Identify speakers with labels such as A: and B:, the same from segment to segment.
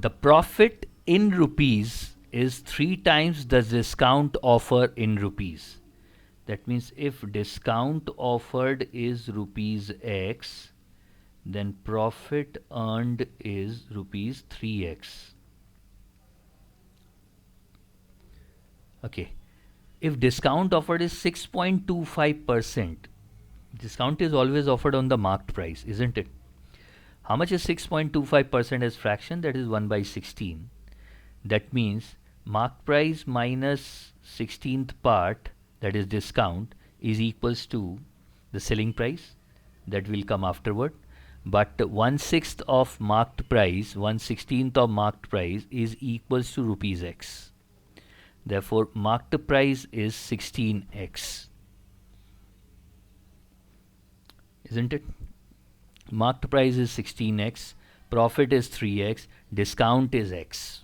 A: The profit in rupees is 3 times the discount offer in rupees. That means if discount offered is rupees X, then profit earned is rupees 3x. Okay. If discount offered is 6.25%, discount is always offered on the marked price, isn't it? How much is 6.25% as fraction? That is 1 by 16. That means marked price minus 16th part, that is discount, is equals to the selling price. That will come afterward. But 1/6 of marked price, 1/16th of marked price is equals to rupees X. Therefore, marked price is 16x. Isn't it? Marked price is 16x, profit is 3x, discount is x.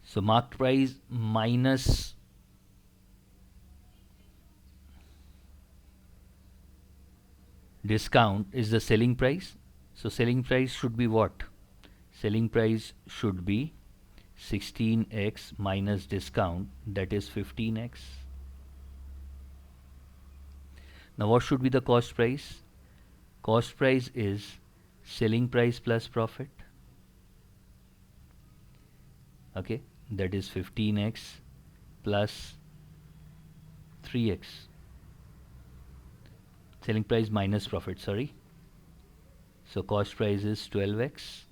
A: So marked price minus discount is the selling price. So selling price should be what? Selling price should be 16x minus discount, that is 15x. Now what should be the cost price? Cost price is selling price plus profit. Okay, that is 15x plus 3x. Selling price minus profit, sorry. So cost price is 12x.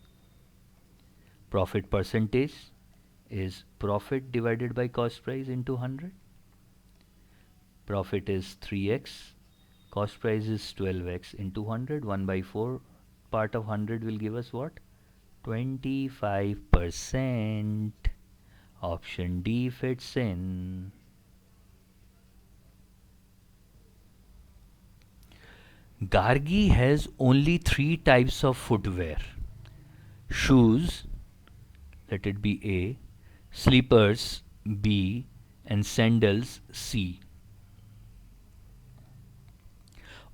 A: Profit percentage is profit divided by cost price into 100. Profit is 3x. Cost price is 12x into 100. 1 by 4 part of 100 will give us what? 25%. Option D fits in. Gargi has only 3 types of footwear: shoes, let it be A, slippers B, and sandals C.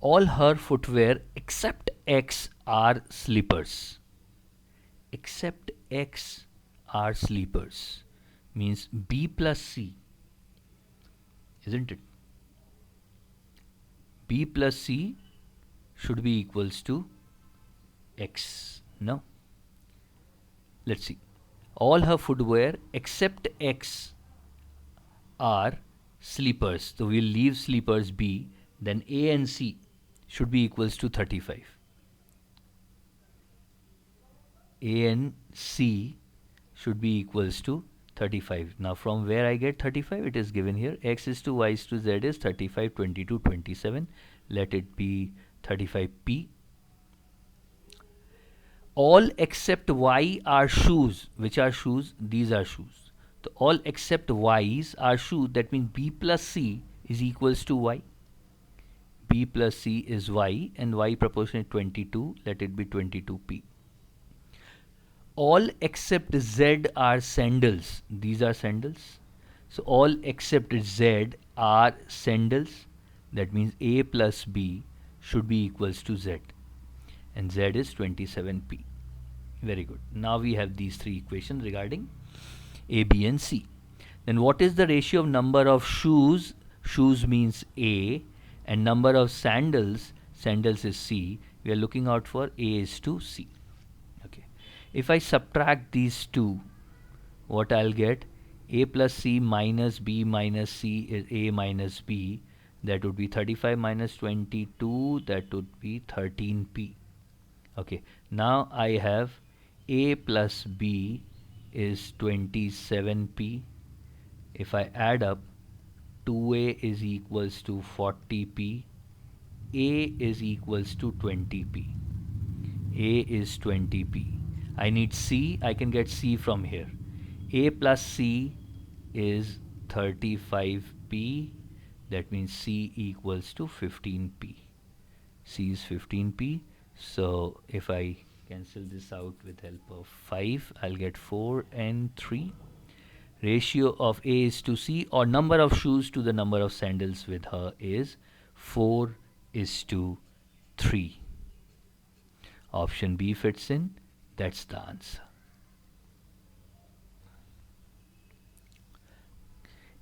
A: All her footwear except X are slippers. Except X are slippers means B plus C, isn't it? B plus C should be equals to X. No? Let's see. All her footwear except X are slippers. So we'll leave slippers B. Then A and C should be equals to 35. A and C should be equals to 35. Now from where I get 35? It is given here. X is to Y is to Z is 35, 22, 27. Let it be 35P. All except Y are shoes. Which are shoes? These are shoes. So all except Y's are shoes. That means B plus C is equals to Y. B plus C is Y and Y proportionate 22. Let it be 22P. All except Z are sandals. These are sandals. So all except Z are sandals. That means A plus B should be equals to Z. And Z is 27P. Very good. Now we have these 3 equations regarding A, B and C. Then what is the ratio of number of shoes? Shoes means A, and number of sandals, sandals is C. We are looking out for A is to C. Okay. If I subtract these two, what I'll get? A plus C minus B minus C is A minus B. That would be 35 minus 22. That would be 13P. Okay. Now I have A plus B is 27P. If I add up, 2A is equals to 40P. A is equals to 20P. A is 20P. I need C. I can get C from here. A plus C is 35P. That means C equals to 15P. C is 15P. So if I cancel this out with help of 5, I'll get 4 and 3. Ratio of A is to C, or number of shoes to the number of sandals with her, is 4 is to 3. Option B fits in. That's the answer.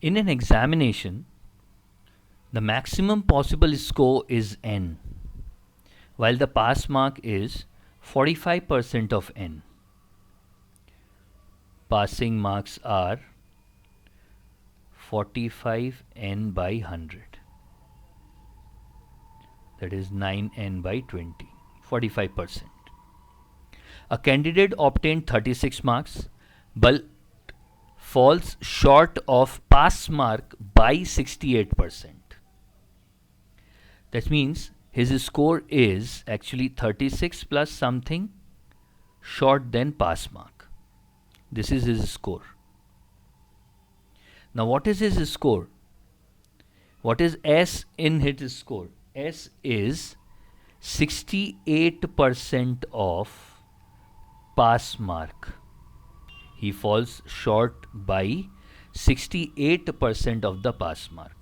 A: In an examination, the maximum possible score is n, while the pass mark is 45% of n. Passing marks are 45 n by 100. That is 9n by 20, 45%. A candidate obtained 36 marks but falls short of pass mark by 68%. That means his score is actually 36 plus something short than pass mark. This is his score. Now what is his score? What is S in his score? S is 68% of pass mark. He falls short by 68% of the pass mark.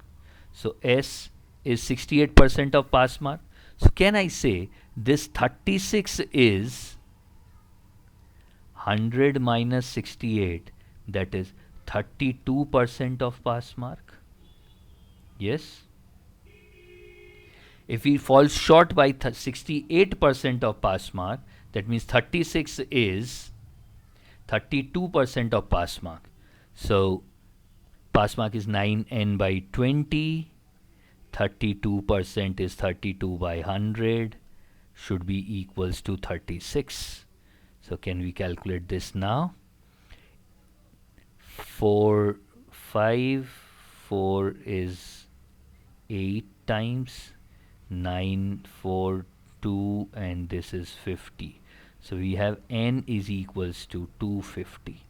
A: So S is 68% of pass mark. So can I say this 36 is 100 minus 68, that is 32% of pass mark? Yes. If he falls short by 68% of pass mark, that means 36 is 32% of pass mark. So pass mark is 9n by 20. 32% is 32 by 100. Should be equals to 36. So can we calculate this now? 4 is 8 times 9, 4, 2, and this is 50. So we have n is equals to 250.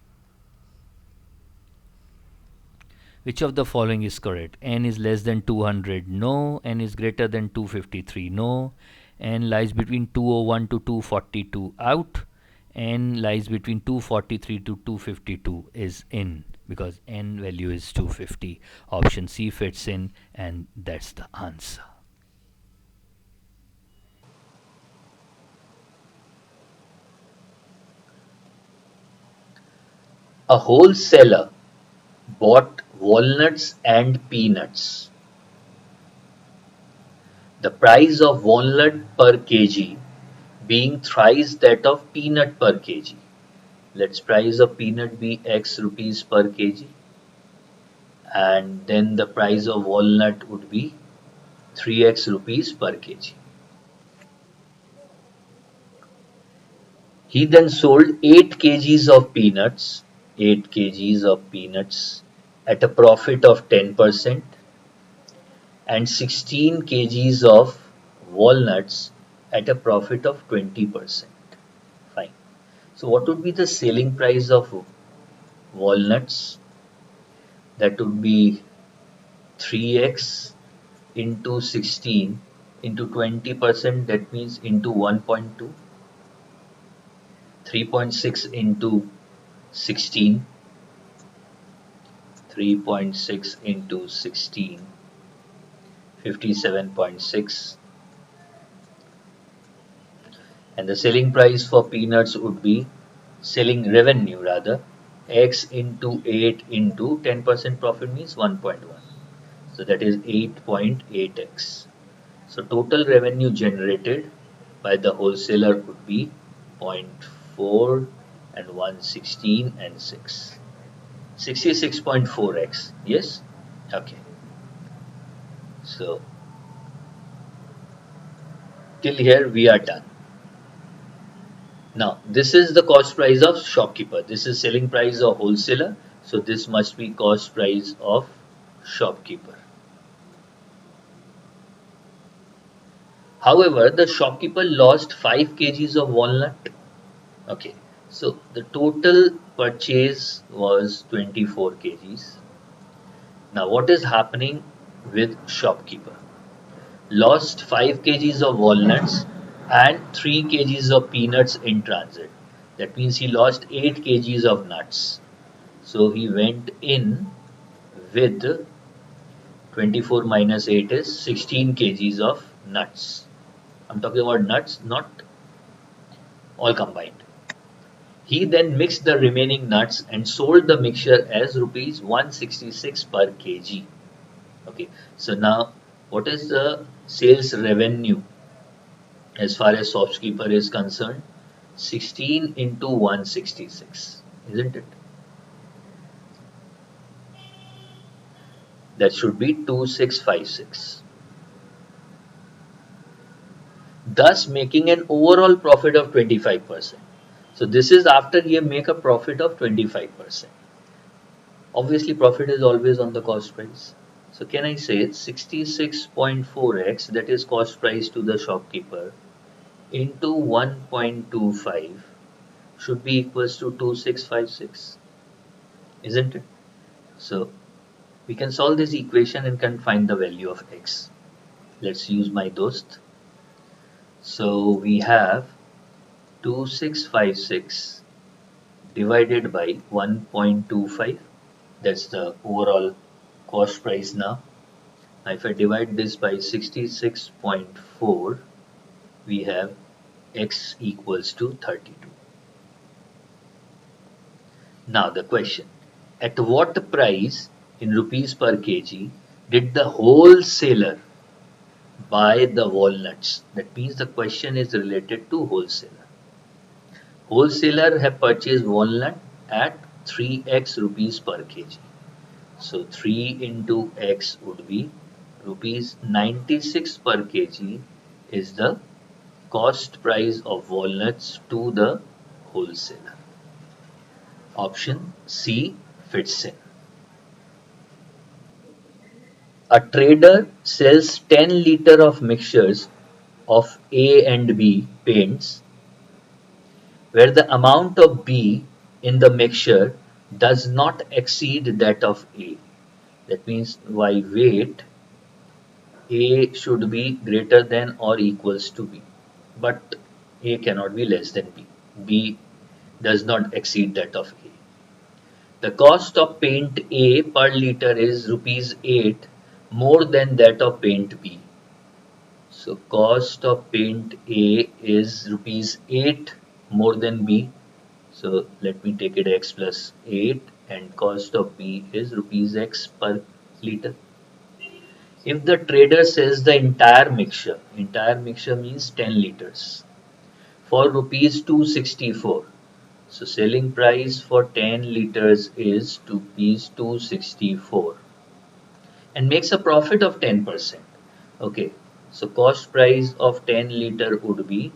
A: Which of the following is correct? N is less than 200, no. N is greater than 253, no. N lies between 201 to 242, out. N lies between 243 to 252, is in, because n value is 250. Option C fits in, and that's the answer.
B: A wholesaler bought walnuts and peanuts. The price of walnut per kg being thrice that of peanut per kg. Let's price of peanut be x rupees per kg, and then the price of walnut would be 3x rupees per kg. He then sold 8 kgs of peanuts, 8 kgs of peanuts at a profit of 10% and 16 kgs of walnuts at a profit of 20%. Fine. So what would be the selling price of walnuts? That would be 3x into 16 into 20%, that means into 1.2. 3.6 into 16, 3.6 into 16, 57.6, and the selling price for peanuts would be, selling revenue rather, x into 8 into 10% profit means 1.1, so that is 8.8x. So total revenue generated by the wholesaler would be 0.4 and 116 and 6. 66.4x. Yes? Okay. So, till here we are done. Now, this is the cost price of shopkeeper. This is selling price of wholesaler. So, this must be cost price of shopkeeper. However, the shopkeeper lost 5 kgs of walnut. Okay. So, the total purchase was 24 kgs. Now, what is happening with shopkeeper? Lost 5 kgs of walnuts and 3 kgs of peanuts in transit. That means he lost 8 kgs of nuts. So, he went in with 24 minus 8 is 16 kgs of nuts. I'm talking about nuts, not all combined. He then mixed the remaining nuts and sold the mixture as rupees 166 per kg. Okay, so now what is the sales revenue as far as shopkeeper is concerned? 16 into 166, isn't it? That should be 2656. Thus making an overall profit of 25%. So this is after you make a profit of 25%. Obviously, profit is always on the cost price. So can I say 66.4x, that is cost price to the shopkeeper, into 1.25 should be equals to 2656, isn't it? So we can solve this equation and can find the value of x. Let's use my dost. So we have 2656 divided by 1.25, that's the overall cost price now. Now if I divide this by 66.4, we have x equals to 32. Now the question, at what price in rupees per kg did the wholesaler buy the walnuts? That means the question is related to wholesaler. Wholesaler have purchased walnut at 3x rupees per kg. So 3 into x would be rupees 96 per kg is the cost price of walnuts to the wholesaler. Option C fits in. A trader sells 10 liter of mixtures of A and B paints where the amount of B in the mixture does not exceed that of A. That means by weight, A should be greater than or equals to B, but A cannot be less than B. B does not exceed that of A. The cost of paint A per liter is rupees 8 more than that of paint B. So cost of paint A is rupees 8 more than B. So let me take it x plus 8 and cost of B is rupees x per liter. If the trader sells the entire mixture means 10 liters for rupees 264. So selling price for 10 liters is rupees 264 and makes a profit of 10%. Okay, so cost price of 10 liter would be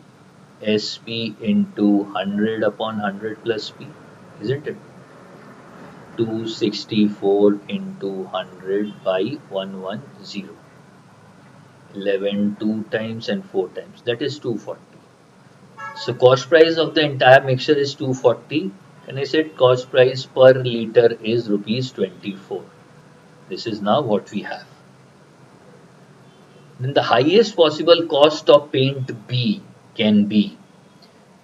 B: SP into 100 upon 100 plus P, isn't it? 264 into 100 by 110. 11 2 times and 4 times, that is 240. So cost price of the entire mixture is 240 and I said cost price per liter is rupees 24. This is now what we have. Then the highest possible cost of paint B can be.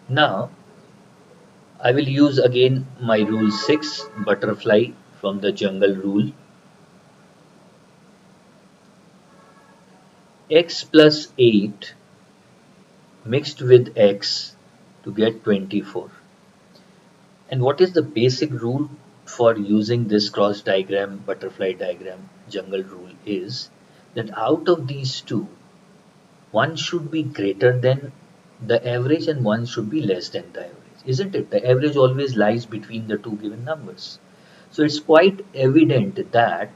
B: Now I will use again my rule 6 butterfly from the jungle rule. X plus 8 mixed with x to get 24. And what is the basic rule for using this cross diagram, butterfly diagram, jungle rule is that out of these two, one should be greater than the average and one should be less than the average, isn't it? The average always lies between the two given numbers. So it's quite evident that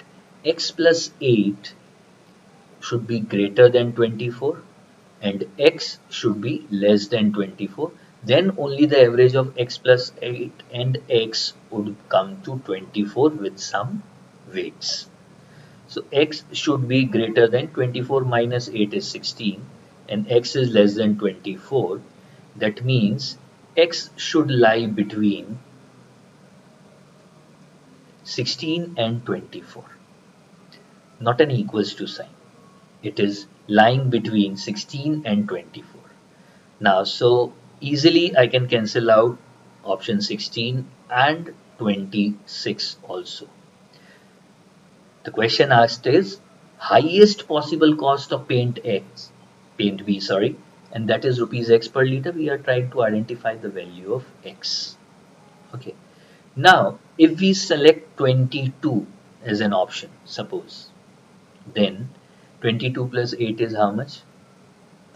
B: x plus 8 should be greater than 24 and x should be less than 24. Then only the average of x plus 8 and x would come to 24 with some weights. So x should be greater than 24 minus 8 is 16 and x is less than 24. That means x should lie between 16 and 24. Not an equals to sign. It is lying between 16 and 24. Now, so easily I can cancel out option 16 and 26 also. The question asked is highest possible cost of paint B, sorry, and that is rupees x per liter. We are trying to identify the value of x. Okay. Now, if we select 22 as an option, suppose, then 22 plus 8 is how much?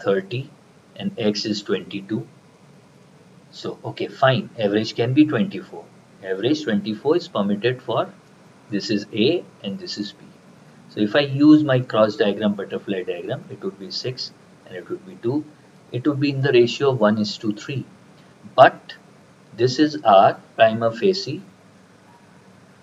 B: 30, and x is 22. So, okay, fine. Average can be 24. Average 24 is permitted for this is A and this is B. So, if I use my cross diagram, butterfly diagram, it would be 6 and it would be 2. It would be in the ratio of 1:3. But this is our prima facie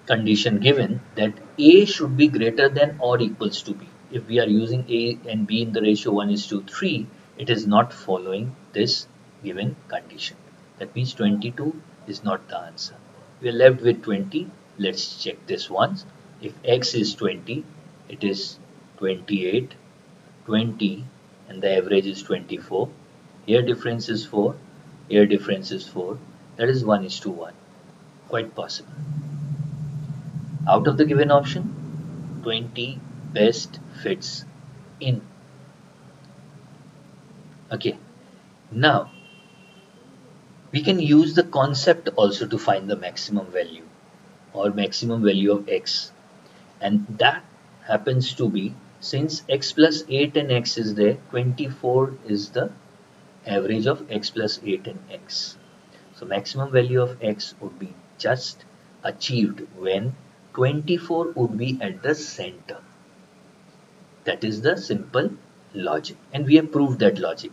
B: condition given that A should be greater than or equals to B. If we are using A and B in the ratio 1:3, it is not following this given condition. That means 22 is not the answer. We are left with 20. Let's check this once. If x is 20, it is 28, 20, and the average is 24. Here difference is 4. Here difference is 4. That is 1:1. Quite possible. Out of the given option, 20 best fits in. Okay, now we can use the concept also to find the maximum value or maximum value of x, and that happens to be, since x plus 8 and x is there, 24 is the average of x plus 8 and x. So maximum value of x would be just achieved when 24 would be at the center. That is the simple logic, and we have proved that logic.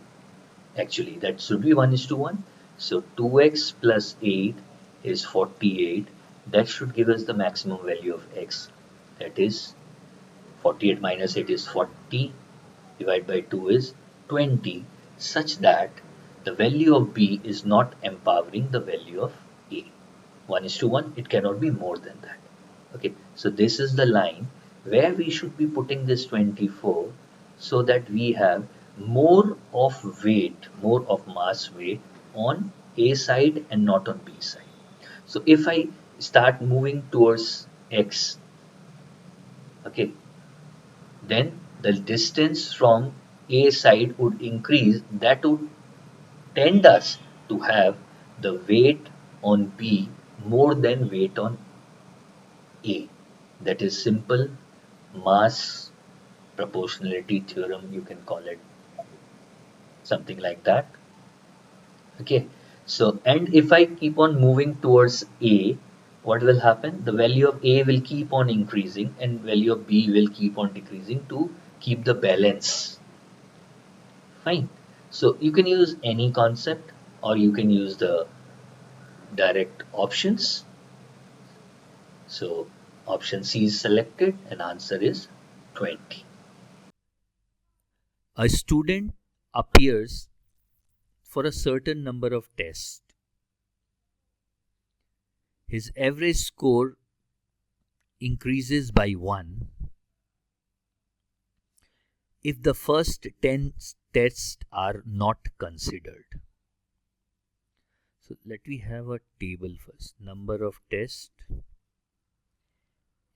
B: Actually, that should be 1:1. So 2x plus 8 is 48. That should give us the maximum value of x. That is 48 minus 8 is 40, divided by 2 is 20, such that the value of b is not empowering the value of a. 1:1, it cannot be more than that. Okay, so this is the line where we should be putting this 24, so that we have more of weight, more of mass weight on A side and not on B side. So if I start moving towards X, okay, then the distance from A side would increase. That would tend us to have the weight on B more than weight on A. That is simple mass proportionality theorem, you can call it something like that. Okay, so, and if I keep on moving towards A, what will happen? The value of A will keep on increasing and value of B will keep on decreasing to keep the balance. Fine. So you can use any concept or you can use the direct options. So option C is selected and answer is 20.
A: A student appears for a certain number of tests. His average score increases by 1 if the first 10 tests are not considered. So let me have a table first. Number of tests,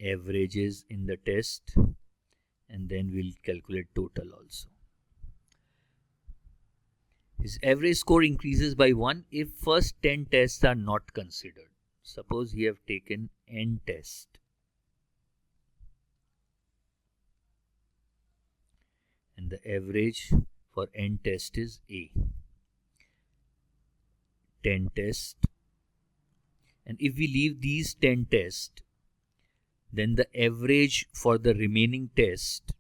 A: averages in the test, and then we'll calculate total also. His average score increases by 1 if first 10 tests are not considered. Suppose he have taken n test. And the average for n test is A. 10 tests. And if we leave these 10 tests, then the average for the remaining test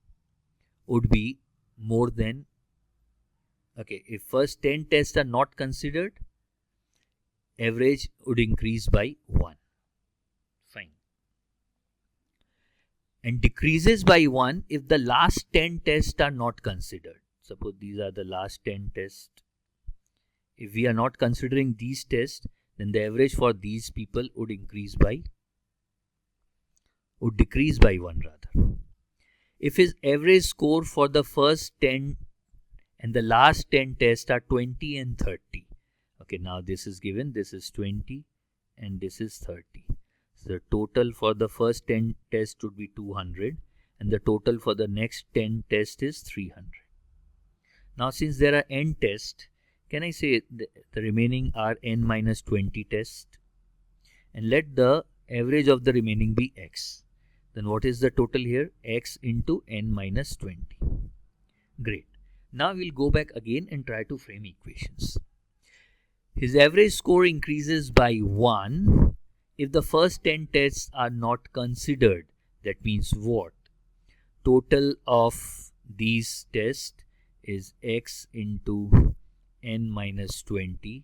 A: would be more than, okay, if first 10 tests are not considered, average would increase by 1. Fine. And decreases by 1 if the last 10 tests are not considered. Suppose these are the last 10 tests. If we are not considering these tests, then the average for these people would decrease by 1 rather. If his average score for the first 10 and the last 10 tests are 20 and 30. Okay, now this is given, this is 20 and this is 30. So the total for the first 10 tests would be 200 and the total for the next 10 tests is 300. Now since there are n tests, can I say the remaining are n minus 20 tests, and let the average of the remaining be x. Then what is the total here? X into n minus 20. Great. Now we'll go back again and try to frame equations. His average score increases by 1 if the first 10 tests are not considered. That means what? Total of these tests is x into n minus 20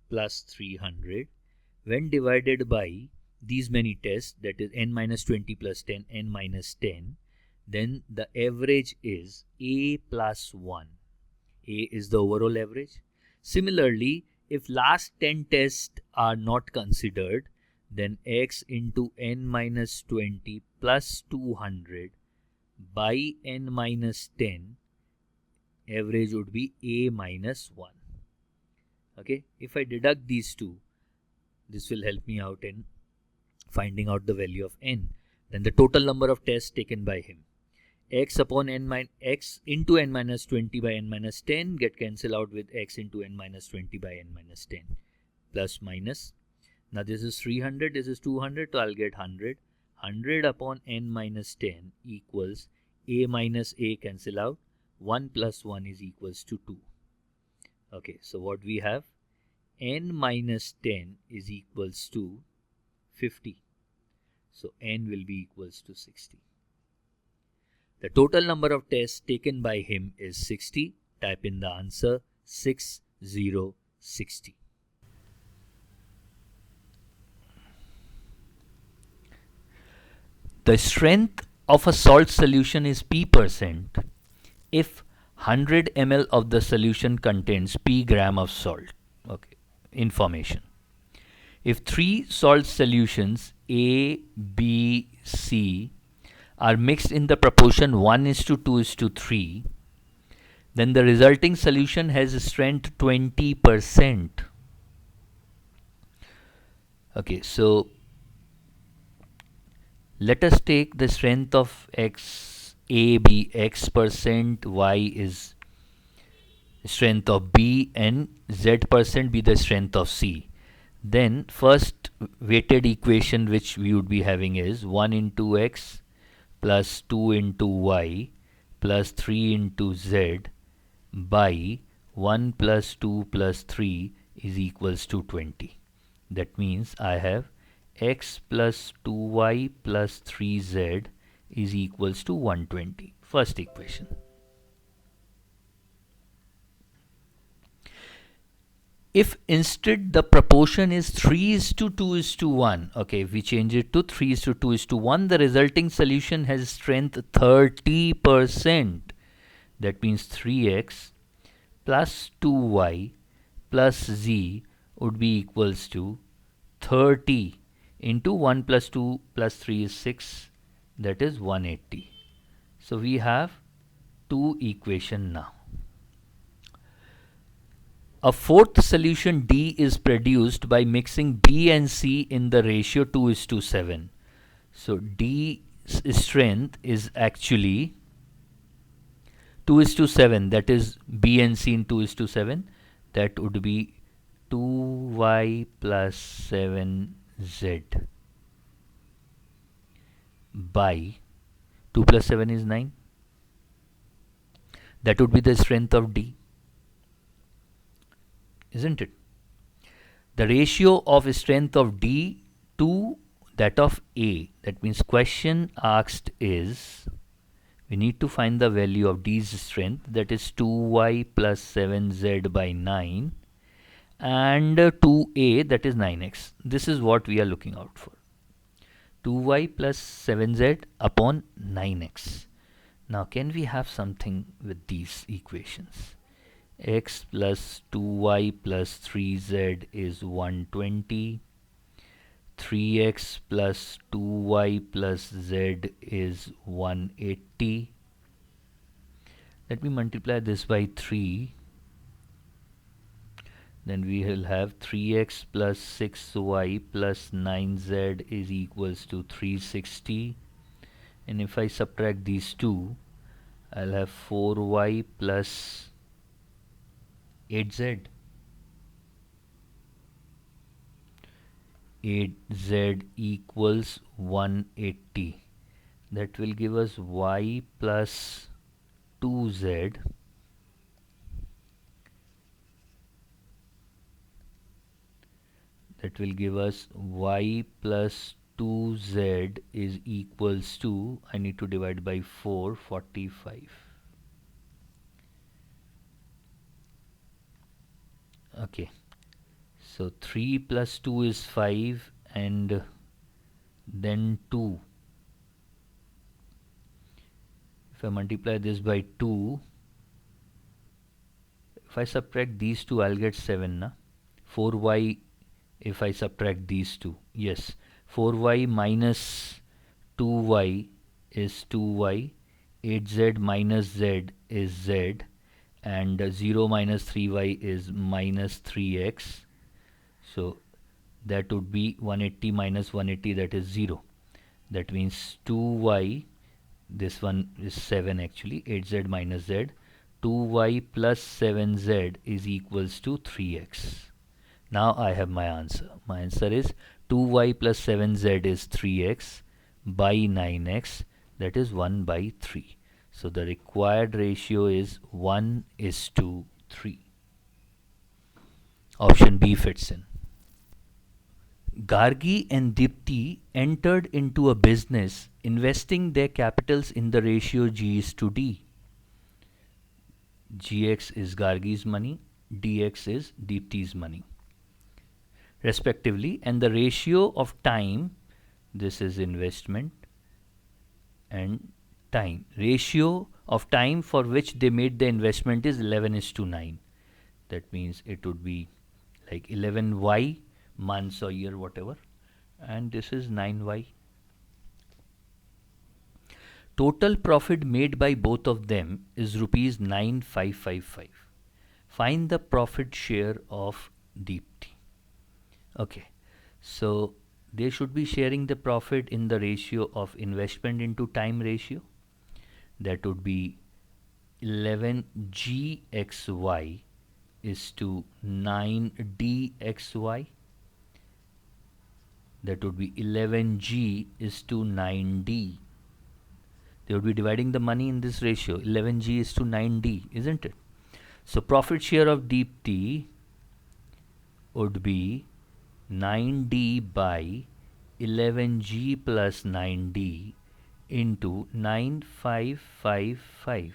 A: plus 300 when divided by these many tests, that is n minus 20 plus 10, n minus 10, then the average is a plus 1. A is the overall average. Similarly, if last 10 tests are not considered, then x into n minus 20 plus 200 by n minus 10, average would be a minus 1. Okay, if I deduct these two, this will help me out in finding out the value of n. Then the total number of tests taken by him, x upon x into n minus 20 by n minus 10 get cancelled out with x into n minus 20 by n minus 10 plus minus. Now this is 300, this is 200, so I'll get 100. 100 upon n minus 10 equals a minus a cancel out. 1 plus 1 is equals to 2. Okay, so what we have? N minus 10 is equals to 50. So n will be equals to 60. The total number of tests taken by him is 60. Type in the answer 6060. The strength of a salt solution is p% if 100 ml of the solution contains p gram of salt. Okay, information. If 3 salt solutions A, B, C are mixed in the proportion 1:2:3, then the resulting solution has a strength 20%. Okay, so let us take the strength of x, A be x%, y is strength of B, and z% be the strength of C. Then first weighted equation which we would be having is 1 into x plus 2 into y plus 3 into z by 1 plus 2 plus 3 is equals to 20. That means I have x plus 2y plus 3z is equals to 120. First equation. If instead the proportion is 3:2:1, okay, if we change it to 3:2:1, the resulting solution has strength 30%. That means 3x plus 2y plus z would be equals to 30 into 1 plus 2 plus 3 is 6, that is 180. So we have two equations now. A fourth solution D is produced by mixing B and C in the ratio 2:7. So D's strength is actually 2:7, that is B and C in 2:7. That would be 2y plus 7z by 2 plus 7 is 9. That would be the strength of D, isn't it? The ratio of strength of D to that of A, that means question asked is we need to find the value of D's strength, that is 2y plus 7z by 9, and 2a, that is 9x. This is what we are looking out for. 2y plus 7z upon 9x. Now can we have something with these equations? X plus 2y plus 3z is 120. 3x plus 2y plus z is 180. Let me multiply this by 3. Then we will have 3x plus 6y plus 9z is equals to 360. And if I subtract these two, I'll have 4y plus 8z. 8z equals 180. That will give us y plus 2z that will give us y plus 2z is equals to, I need to divide by 4, 45. Okay, so 3 plus 2 is 5 and then 2. If I multiply this by 2, if I subtract these two, I'll get 7, na? 4y, if I subtract these two, yes, 4y minus 2y is 2y, 8z minus z is z, and 0 minus 3y is minus 3x. So that would be 180 minus 180, that is 0. That means 2y, this one is 7 actually, 8z minus z, 2y plus 7z is equals to 3x. Now I have my answer. My answer is 2y plus 7z is 3x by 9x, that is 1 by 3. So the required ratio is 1:3. Option B fits in. Gargi and Dipti entered into a business investing their capitals in the ratio G is to D. Gx is Gargi's money, Dx is Dipti's money, respectively, and the ratio of time, this is investment, and time. Ratio of time for which they made the investment is 11:9. That means it would be like 11y months or year, whatever, and this is 9y. Total profit made by both of them is rupees 9555. Find the profit share of Deepti. Okay, so they should be sharing the profit in the ratio of investment into time ratio. That would be 11gxy is to 9dxy. That would be 11g is to 9d. They would be dividing the money in this ratio. 11g is to 9d, isn't it? So profit share of Deepti would be 9d by 11g plus 9d into 9555.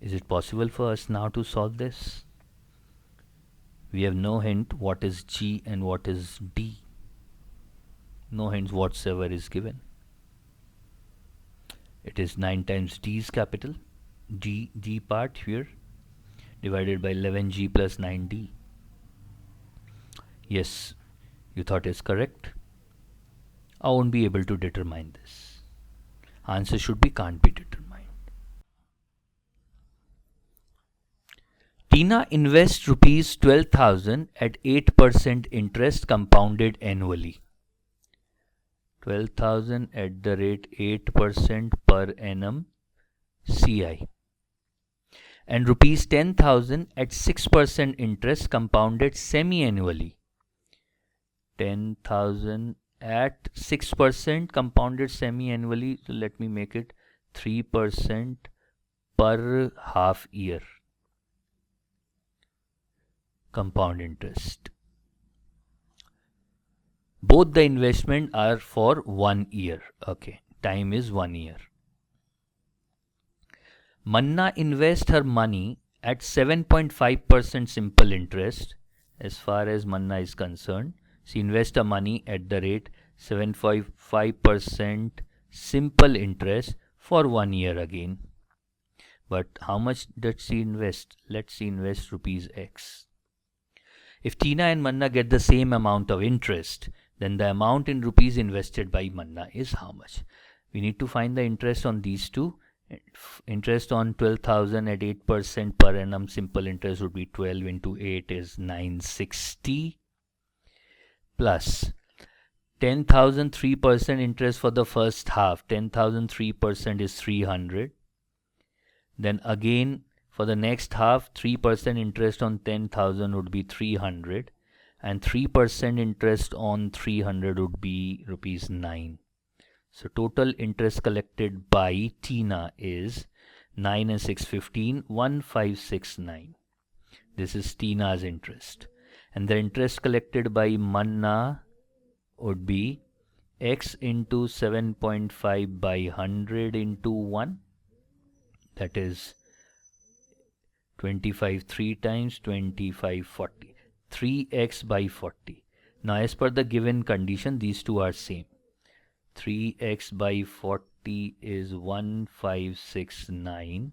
A: Is it possible for us now to solve this? We have no hint what is G and what is D. No hints whatsoever is given. It is 9 times D's capital, G part here, divided by 11G plus 9D. Yes, you thought it's correct. I won't be able to determine this. Answer should be can't be determined. Tina invests rupees 12,000 at 8% interest compounded annually. 12,000 at the rate 8% per annum CI. And rupees 10,000 at 6% interest compounded semi-annually. 10,000 at 6% compounded semi-annually. So let me make it 3% per half year. Compound interest. Both the investment are for 1 year. Okay, time is 1 year. Manna invests her money at 7.5% simple interest. As far as Manna is concerned, she invests her money at the rate 7.5% simple interest for 1 year again. But how much does she invest? Let's see, invest rupees X. If Tina and Manna get the same amount of interest, then the amount in rupees invested by Manna is how much? We need to find the interest on these two. Interest on 12,000 at 8% per annum simple interest would be 12 into 8 is 960 plus 10,000 3% interest for the first half. 10,000 3% is 300. Then again For the next half, 3% interest on 10,000 would be 300, and 3% interest on 300 would be rupees 9. So total interest collected by Tina is 9 and 6, 15, 1569. This is Tina's interest. And the interest collected by Manna would be x into 7.5 by 100 into 1. That is 25 3 times, 25 40. 3x by 40. Now as per the given condition, these two are same. 3x by 40 is 1569.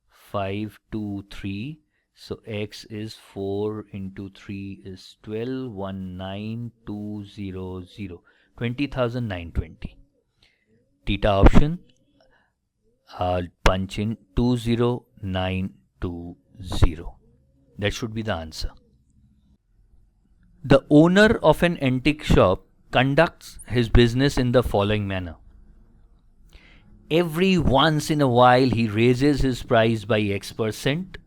A: 523. So x is 4 into 3 is 12, 19200. 20,920. Theta option, I'll punch in 20920. That should be the answer. The owner of an antique shop conducts his business in the following manner. Every once in a while he raises his price by X%,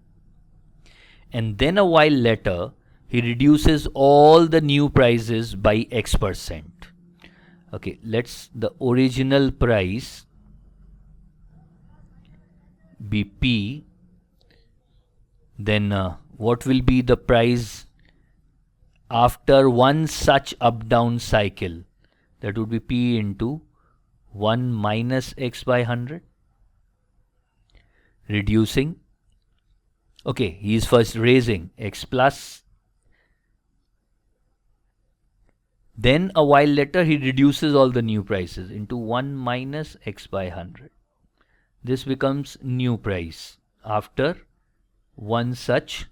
A: and then a while later he reduces all the new prices by X%. Okay, let's the original price be P, then what will be the price after one such up down cycle? That would be P into 1 minus X by 100, reducing. Okay, he is first raising X plus, then a while later he reduces all the new prices into 1 minus X by 100. This becomes new price after one such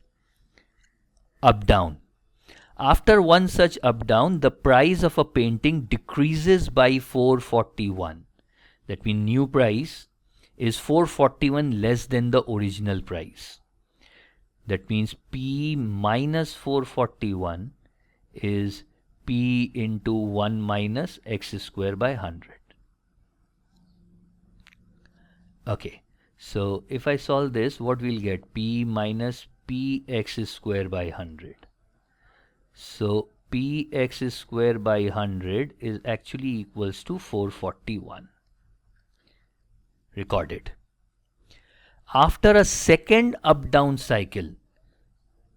A: up down. After one such up down, the price of a painting decreases by 441. That means new price is 441 less than the original price. That means P minus 441 is P into 1 minus X square by 100. Okay, so if I solve this, what we'll get? P minus Px square by 100. So Px square by 100 is actually equals to 441. Recorded. After a second up-down cycle,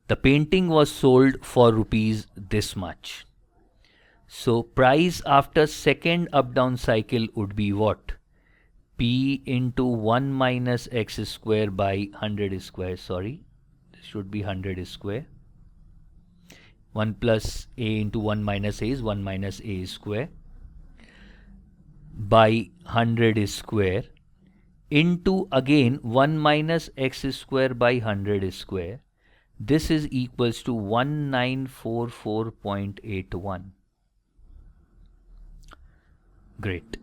A: the painting was sold for rupees this much. So price after second up-down cycle would be what? P into 1 minus X square by 100 square. Sorry, this should be 100 square. 1 plus A into 1 minus A is 1 minus A square by 100 square into again 1 minus X square by 100 square. This is equals to 1944.81. Great.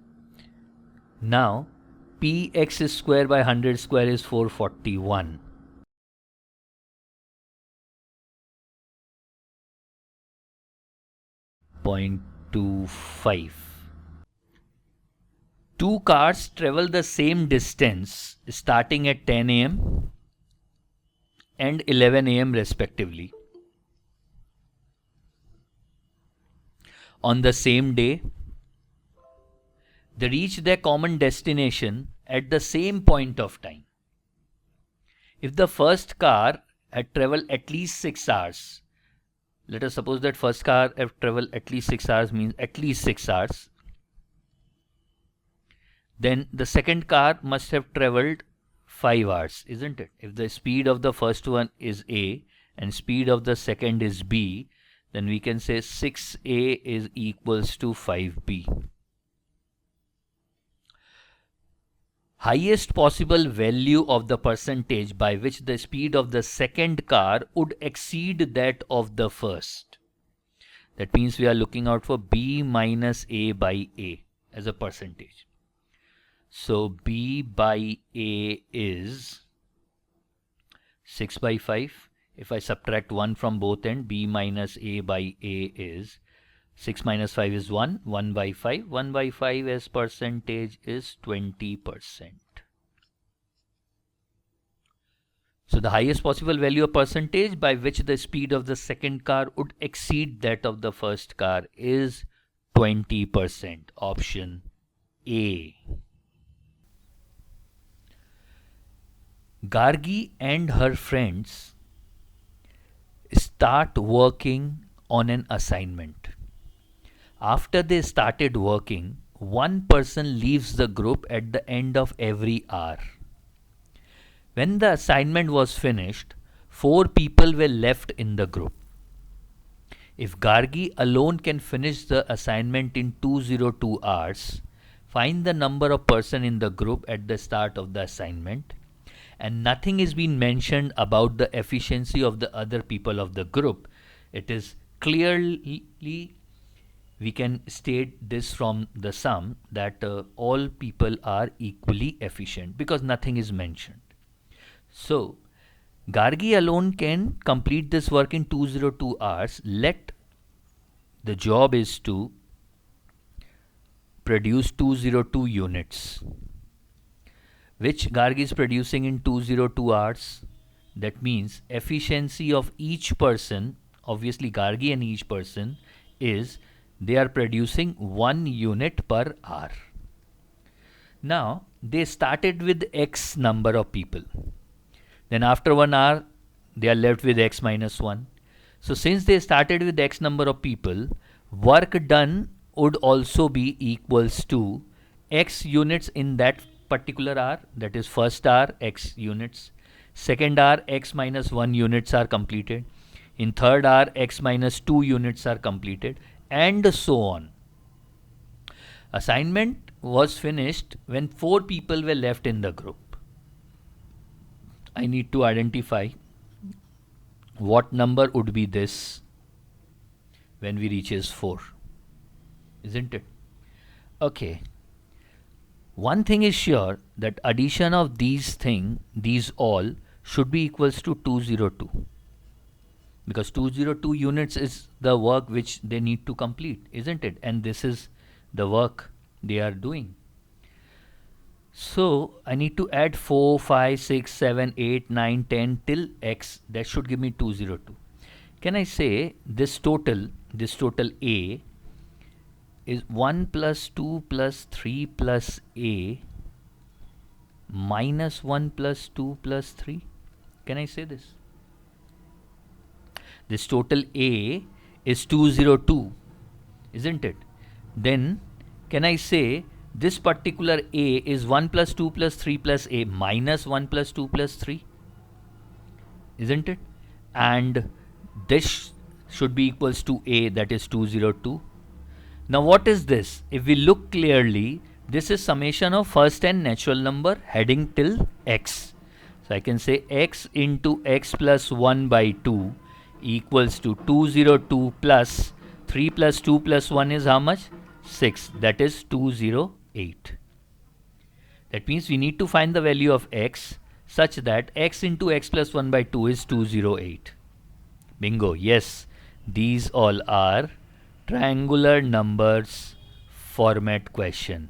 A: Now Px square by 100 square is 441. .25. Two cars travel the same distance starting at 10 a.m. and 11 a.m. respectively. On the same day, they reach their common destination at the same point of time. If the first car had traveled at least 6 hours, let us suppose that first car have traveled at least 6 hours means at least 6 hours. Then the second car must have traveled 5 hours, isn't it? If the speed of the first one is A and speed of the second is B, then we can say 6A is equals to 5B. Highest possible value of the percentage by which the speed of the second car would exceed that of the first. That means we are looking out for B minus A by A as a percentage. So B by A is 6 by 5. If I subtract 1 from both ends, B minus A by A is 6 minus 5 is 1, 1 by 5. 1 by 5 as percentage is 20%. So the highest possible value of percentage by which the speed of the second car would exceed that of the first car is 20%. Option A. Gargi and her friends start working on an assignment. After they started working, one person leaves the group at the end of every hour. When the assignment was finished, 4 people were left in the group. If Gargi alone can finish the assignment in 202 hours, find the number of person in the group at the start of the assignment, and nothing is being mentioned about the efficiency of the other people of the group. It is clearly, we can state this from the sum that all people are equally efficient because nothing is mentioned. So Gargi alone can complete this work in 202 hours. Let the job is to produce 202 units, which Gargi is producing in 202 hours. That means efficiency of each person, obviously Gargi and each person, is they are producing 1 unit per hour. Now they started with X number of people. Then after 1 hour, they are left with X minus 1. So since they started with X number of people, work done would also be equals to X units in that particular hour, that is first hour X units, second hour X minus 1 units are completed, in third hour X minus 2 units are completed, and so on. Assignment was finished when 4 people were left in the group. I need to identify what number would be this when we reaches 4, isn't it? Okay. One thing is sure, that addition of these all should be equals to 202, because 202 units is the work which they need to complete, isn't it? And this is the work they are doing. So I need to add 4, 5, 6, 7, 8, 9, 10 till X. That should give me 202. Can I say this total A is 1 plus 2 plus 3 plus A minus 1 plus 2 plus 3? Can I say this? This total A is 202, isn't it? Then can I say this particular A is 1 plus 2 plus 3 plus A minus 1 plus 2 plus 3? Isn't it? And this should be equals to A, that is 202. Now what is this? If we look clearly, this is summation of first and natural number heading till X. So I can say X into X plus 1 by 2 equals to 202 plus 3 plus 2 plus 1 is how much? 6. That is 208. That means we need to find the value of X such that X into X plus 1 by 2 is 208. Bingo. Yes, these all are triangular numbers format question,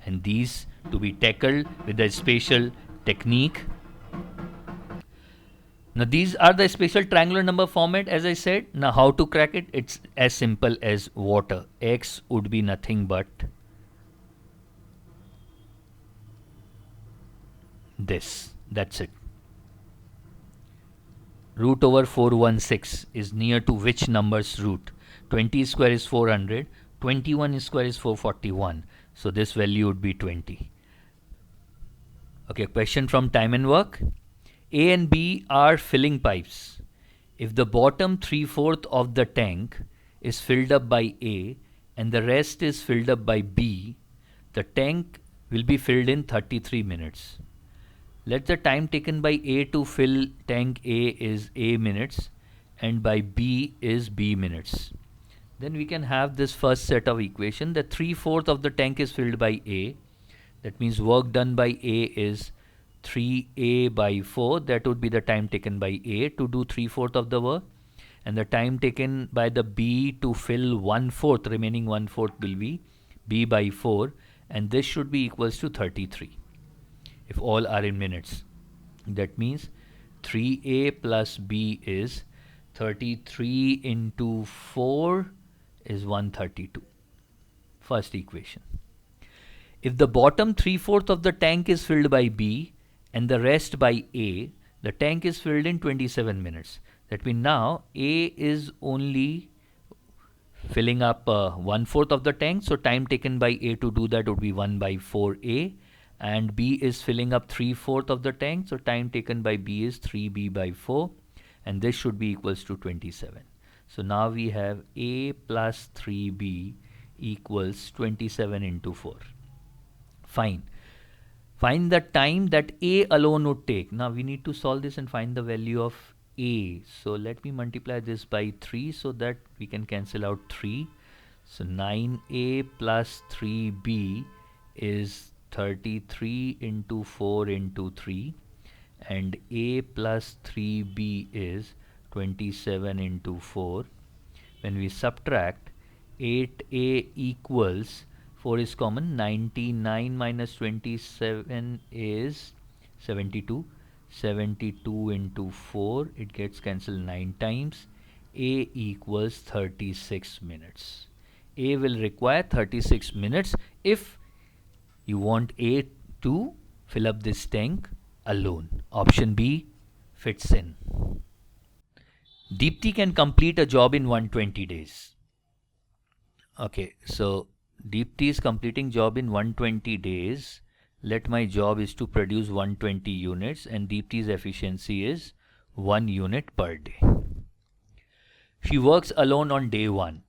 A: and these to be tackled with a special technique. Now these are the special triangular number format, as I said. Now how to crack it? It's as simple as water. X would be nothing but this. That's it. Root over 416 is near to which number's root? 20 square is 400, 21 square is 441. So this value would be 20. Okay, question from time and work. A and B are filling pipes. If the bottom 3/4 of the tank is filled up by A and the rest is filled up by B, the tank will be filled in 33 minutes. Let the time taken by A to fill tank A is A minutes and by B is B minutes. Then we can have this first set of equation that 3/4 of the tank is filled by A. That means work done by A is 3A by 4. That would be the time taken by A to do 3/4 of the work. And the time taken by the B to fill 1/4, remaining 1/4 will be B by 4. And this should be equals to 33. If all are in minutes. That means 3a plus b is 33 into 4 is 132. First equation. If the bottom 3/4 of the tank is filled by B and the rest by A, the tank is filled in 27 minutes. That means now A is only filling up 1/4 of the tank, so time taken by A to do that would be 1 by 4A, and B is filling up 3/4 of the tank, so time taken by B is 3B by 4, and this should be equals to 27. So now we have A plus 3B equals 27 into 4. Fine. Find the time that A alone would take. Now we need to solve this and find the value of A. So let me multiply this by 3 so that we can cancel out 3. So 9A plus 3B is 33 into 4 into 3, and A plus 3B is 27 into 4. When we subtract, 8A equals 4 is common, 99 minus 27 is 72. 72 into 4, it gets cancelled 9 times. A equals 36 minutes. A will require 36 minutes if you want A to fill up this tank alone. Option B fits in. Deepti can complete a job in 120 days. Okay, so Deepti is completing job in 120 days. Let my job is to produce 120 units and Deepti's efficiency is 1 unit per day. She works alone on day 1.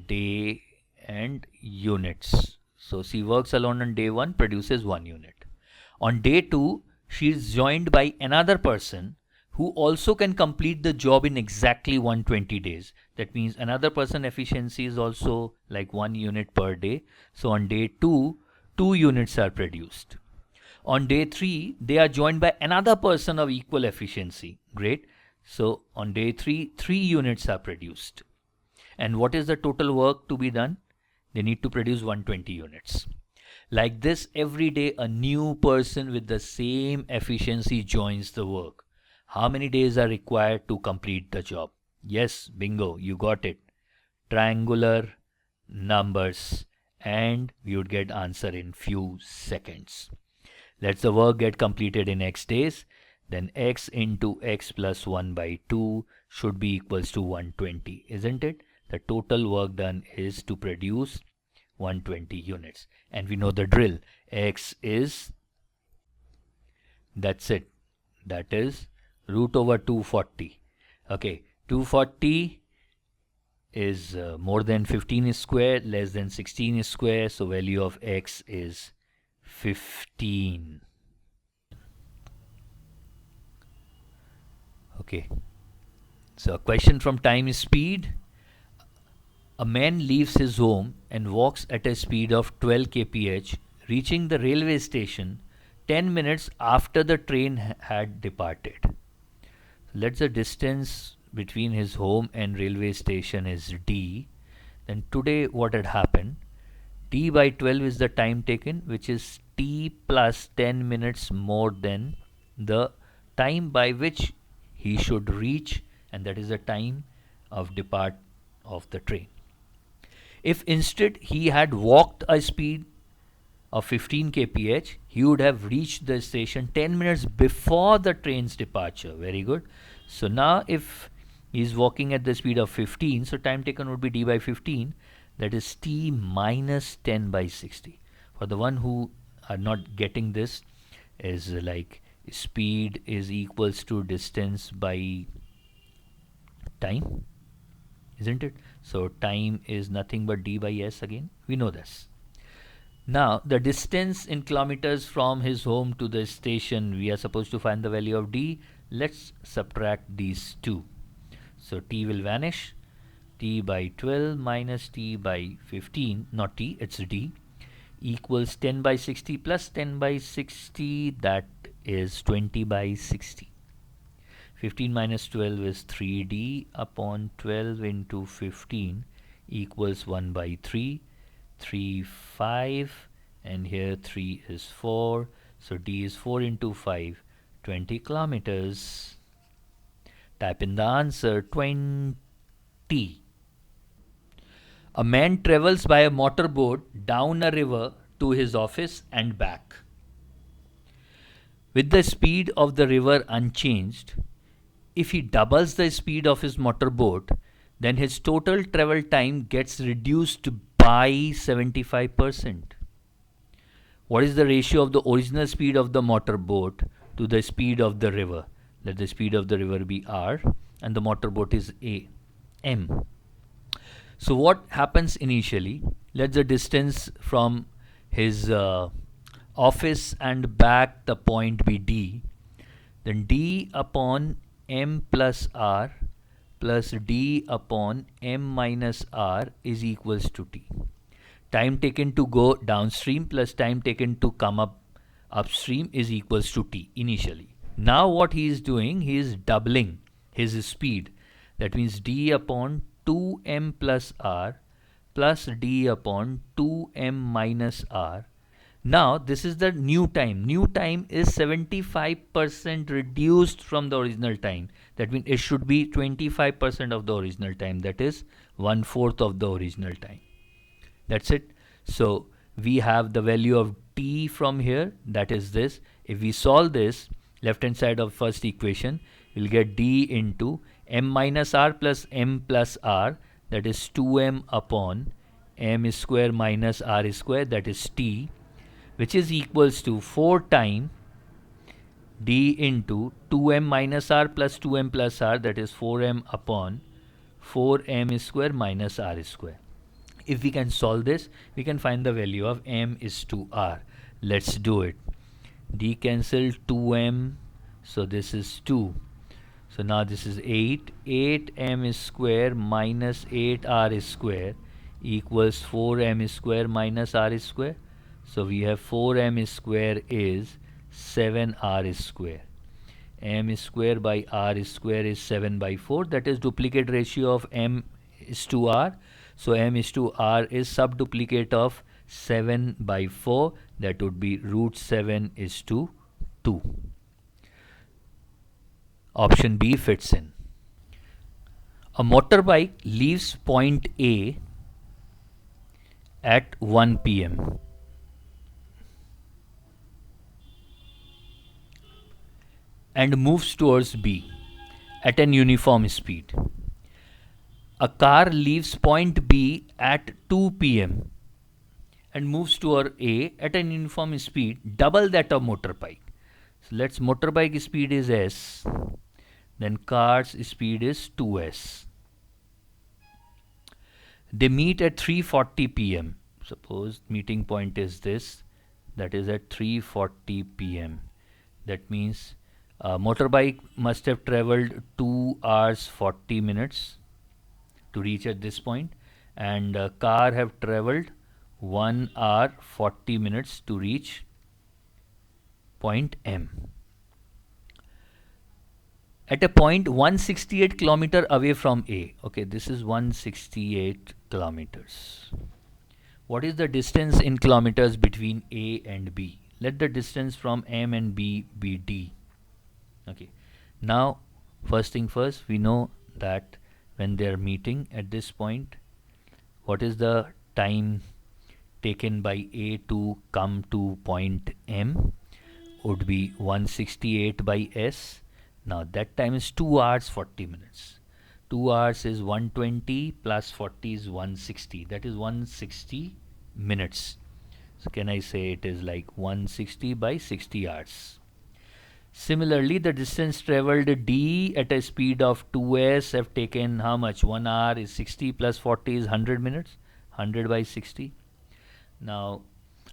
A: Day and units. So she works alone on day 1, produces 1 unit. On day 2, she is joined by another person who also can complete the job in exactly 120 days. That means another person efficiency is also like 1 unit per day. So on day 2, 2 units are produced. On day 3, they are joined by another person of equal efficiency. Great. So on day 3, 3 units are produced. And what is the total work to be done? They need to produce 120 units. Like this, every day a new person with the same efficiency joins the work. How many days are required to complete the job? Yes, bingo, you got it. Triangular numbers, and we would get answer in few seconds. Let's the work get completed in x days. Then x into x plus 1 by 2 should be equals to 120, isn't it? The total work done is to produce 120 units. And we know the drill. X is, that's it. That is root over 240. Okay, 240 is more than 15 is square, less than 16 is square, so value of x is 15. Okay, so a question from time is speed. A man leaves his home and walks at a speed of 12 kph, reaching the railway station 10 minutes after the train had departed. Let's the distance between his home and railway station is d. Then today what had happened? T by 12 is the time taken, which is t plus 10 minutes more than the time by which he should reach, and that is the time of depart of the train. If instead he had walked a speed of 15 kph, he would have reached the station 10 minutes before the train's departure. Very good. So now if he is walking at the speed of 15, so time taken would be d by 15, that is t minus 10 by 60. For the one who are not getting this, is like speed is equals to distance by time, isn't it? So time is nothing but d by s again. We know this. Now the distance in kilometers from his home to the station, we are supposed to find the value of d. Let's subtract these two. So t will vanish. T by 12 minus t by 15, not t, it's d, equals 10 by 60 plus 10 by 60, that is 20 by 60. 15 minus 12 is 3d upon 12 into 15 equals 1 by 3, 3, 5, and here 3 is 4. So d is 4 into 5, 20 kilometers. Type in the answer 20. A man travels by a motorboat down a river to his office and back. With the speed of the river unchanged, if he doubles the speed of his motorboat, then his total travel time gets reduced by 75%. What is the ratio of the original speed of the motorboat to the speed of the river? Let the speed of the river be r and the motorboat is m. So what happens initially? Let the distance from his office and back the point be d. Then d upon m plus r plus d upon m minus r is equals to t. Time taken to go downstream plus time taken to come upstream is equals to t initially. Now what he is doing, he is doubling his speed. That means d upon 2m plus r plus d upon 2m minus r. Now this is the new time. New time is 75% reduced from the original time. That means it should be 25% of the original time. That is 1/4 of the original time. That's it. So we have the value of t from here. That is this. If we solve this, left hand side of first equation, we'll get d into m minus r plus m plus r. That is 2m upon m square minus r square. That is t, which is equals to 4 times d into 2m minus r plus 2m plus r. That is 4m upon 4m square minus r square. If we can solve this, we can find the value of m is to r. Let's do it. D cancel 2m, so this is 2. So now this is 8. 8m square minus 8r square equals 4m square minus r square. So we have 4m square is 7r square. M square by r square is 7 by 4. That is duplicate ratio of m is to r. So m is to r is subduplicate of 7 by 4. That would be root 7 is to 2. Option B fits in. A motorbike leaves point A at 1 p.m. and moves towards B at an uniform speed. A car leaves point B at 2 p.m. and moves toward A at an uniform speed double that of motorbike. So let's motorbike speed is s, then car's speed is 2s. They meet at 3:40 p.m. Suppose meeting point is this, that is at 3:40 p.m. That means motorbike must have traveled 2 hours 40 minutes to reach at this point, and car have traveled 1 hour 40 minutes to reach point M. At a point 168 kilometer away from A. Okay, this is 168 kilometers. What is the distance in kilometers between A and B? Let the distance from M and B be D. Okay, now first thing first, we know that when they are meeting at this point, what is the time taken by A to come to point M? Would be 168 by S. Now that time is 2 hours 40 minutes. 2 hours is 120 plus 40 is 160. That is 160 minutes. So can I say it is like 160 by 60 hours. Similarly, the distance traveled D at a speed of 2s have taken how much? 1 hour is 60 plus 40 is 100 minutes. 100 by 60. Now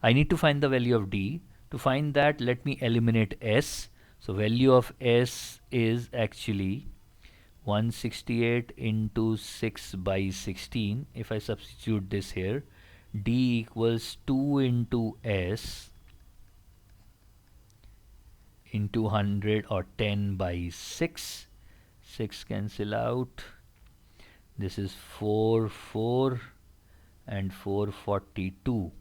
A: I need to find the value of D. To find that, let me eliminate S. So value of S is actually 168 into 6 by 16. If I substitute this here, D equals 2 into S into 100 or 10 by 6. 6 cancel out. This is 4, 4 and 442.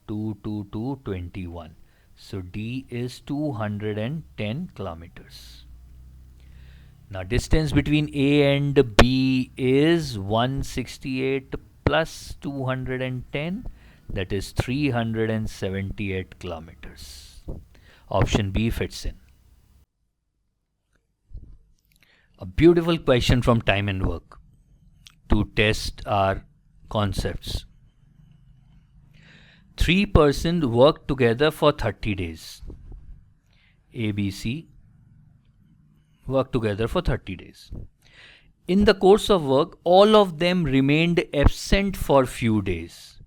A: 2, 2, 2, 21. So D is 210 kilometers. Now distance between A and B is 168 plus 210, that is 378 kilometers. Option B fits in. A beautiful question from Time and Work to test our concepts. 3 persons worked together for 30 days. A, B, C worked together for 30 days. In the course of work, all of them remained absent for few days.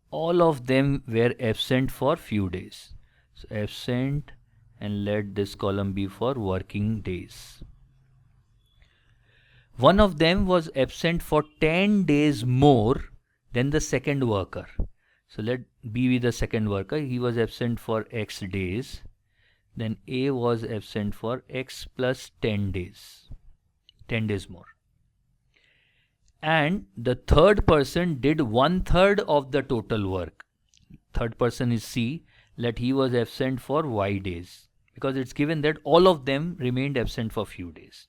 A: All of them were absent for few days. So absent, and let this column be for working days. One of them was absent for 10 days more than the second worker. So let B be the second worker. He was absent for X days. Then A was absent for X plus 10 days. 10 days more. And the third person did 1/3 of the total work. Third person is C. Let he was absent for Y days. Because it's given that all of them remained absent for few days.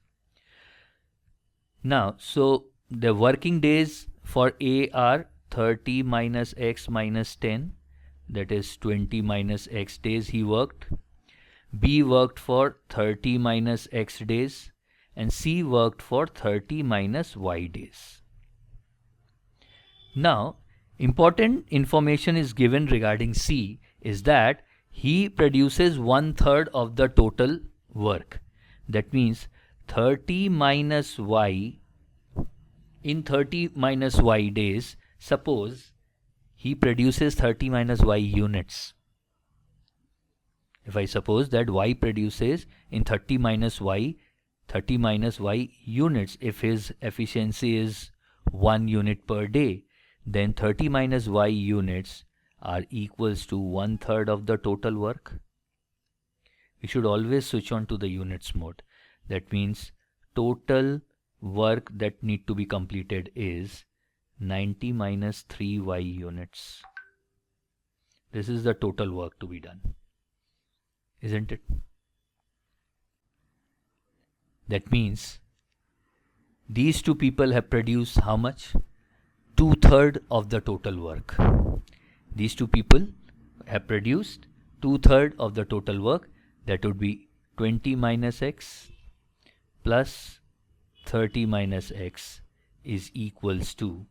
A: Now, so the working days for A are 30 minus X minus 10. That is 20 minus X days he worked. B worked for 30 minus X days. And C worked for 30 minus Y days. Now, important information is given regarding C is that he produces 1/3 of the total work. That means 30 minus Y, in 30 minus Y days, suppose he produces 30 minus Y units. If I suppose that Y produces in 30 minus Y units, if his efficiency is 1 unit per day, then 30 minus Y units are equals to 1/3 of the total work. We should always switch on to the units mode. That means total work that need to be completed is 90 minus 3Y units. This is the total work to be done, isn't it? That means these two people have produced how much? 2/3 of the total work. These two people have produced 2/3 of the total work. That would be 20 minus X plus 30 minus X is equals to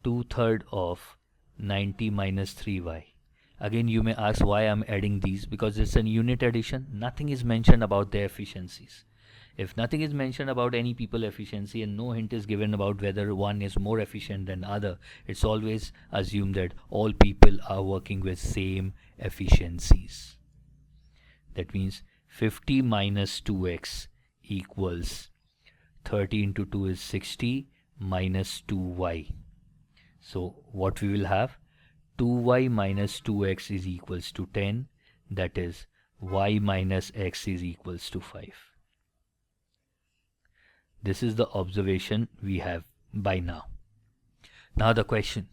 A: 2/3 of 90 minus 3Y. Again, you may ask why I'm adding these, because it's a unit addition. Nothing is mentioned about their efficiencies. If nothing is mentioned about any people efficiency and no hint is given about whether one is more efficient than other, it's always assumed that all people are working with same efficiencies. That means 50 minus 2x equals 30 into 2 is 60 minus 2y. So what we will have? 2y minus 2x is equals to 10. That is y minus x is equals to 5. This is the observation we have by now. Now the question.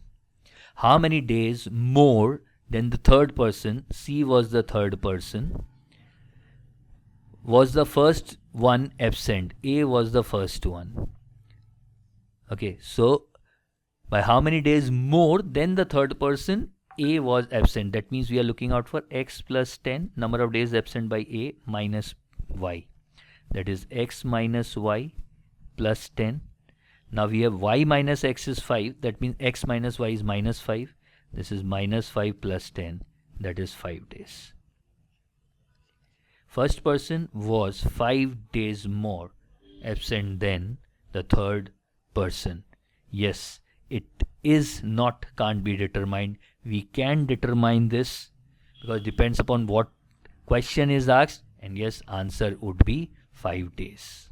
A: How many days more than the third person, C was the third person, was the first one absent? A was the first one. Okay, so by how many days more than the third person A was absent? That means we are looking out for X plus 10, number of days absent by A, minus Y. That is X minus Y plus 10. Now we have Y minus X is 5. That means X minus Y is minus 5. This is minus 5 plus 10. That is 5 days. First person was 5 days more absent than the third person. Yes, it is not can't be determined. We can determine this because it depends upon what question is asked, and yes, answer would be 5 days.